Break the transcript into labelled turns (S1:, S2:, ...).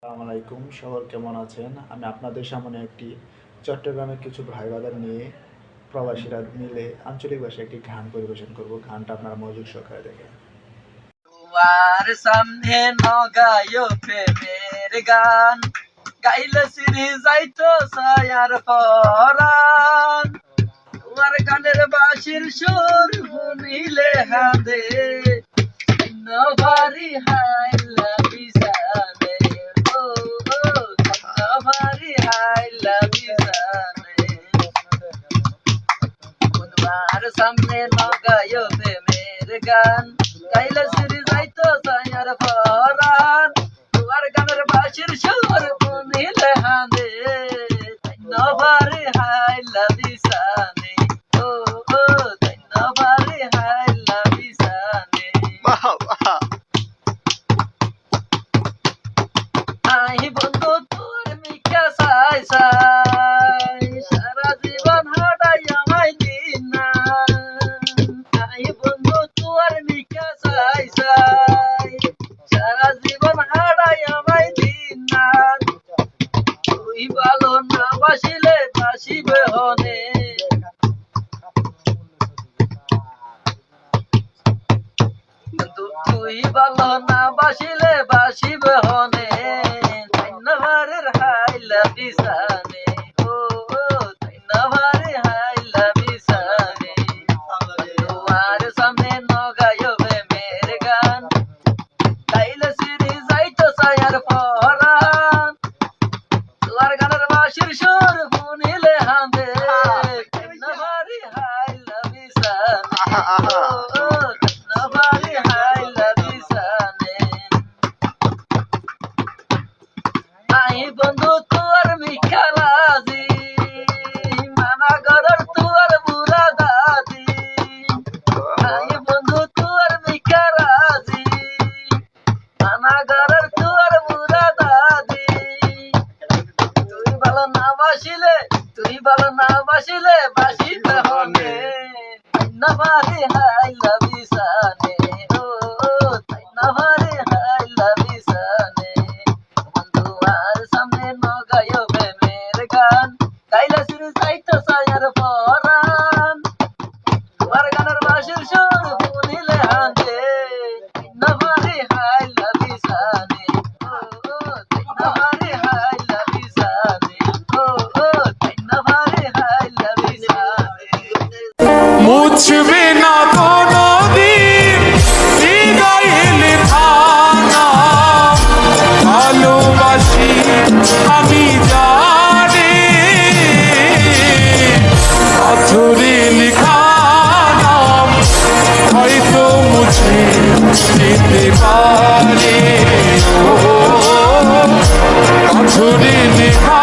S1: আসসালামু আলাইকুম, সবার কেমন আছেন? আমি আপনাদের সামনে একটি চট্টগ্রামের কিছু ভাই ব্রাদার নিয়ে প্রবাসীরা মিলে আঞ্চলিক ভাষায় একটি গান পরিবেশন করব। গানটা আপনারা মনোযোগ সহকারে দেখেন।
S2: তোমার সামনে নগায়ো প্রেমের গান গাইলে সিরি যাইতো ছায়ার পরাণ। তোমার গানের বাঁশির সুর শুনিলে হাঁদে নভারি হাই লাভি জানে। ও ও নভারি হাই লাভি জানে। তোমার সামনে নগায়ো প্রেমের গান গাইলে সিরি যাইতো ছায়ার পরাণ। তোমার গানের বাঁশির সুর শুনিলে হাঁদে নভারি হাই লাভি জানে। ও ও নভারি হাই লাভি জানে। আই বন্ধু তোর মিকা সাই সাই সারা জীবন হারাই আমায় দিন না। আই বন্ধু তোর মিকা সাই সাই সারা জীবন হারাই আমায় দিন না। তুই ভালো না বাসিলে বাসিবে হনে। তুই ভালো না বাসিলে বাসিবে হনে। নভারের হাই লাভি জানে। ও ও নভারে হাই লাভি জানে। তোমার সামনে নগায়ো প্রেমের গান গাইলে সিরি যাইতো ছায়ার পরাণ। তোমার গানের বাঁশির সুর শুনিলে হাঁদে নভারি হাই লাভি জানে। ও ও নভারি হাই লাভি জানে। আই বন্ধু তোর মিঠা রাজি মানা গরর তোর বুড়া দাদি। আই বন্ধু তোর মিঠা রাজি মানা গরর তোর বুড়া দাদি। তুই ভালো না বাসিলে বাসিতে হবে নভারি হাই লাভি জানে। ও ও নভারি হাই লাভি জানে। তোমার সামনে নগায়ো প্রেমের গান গাইলে সিরি যাইতো ছায়ার পরাণ। তোমার গানের বাঁশির সুর শুনিলে হাঁদে নভারি হাই লাভি জানে। ও ও নভারি হাই লাভি জানে। ও ও নভারি হাই লাভি জানে।
S3: মুছবে না কোনদিন হৃদয়ে লেখা নাম। ভালোবাসি আমি জানি পাথরে লেখা নাম হয়তো মুছে যেতে পারে। ও পাথরে লেখা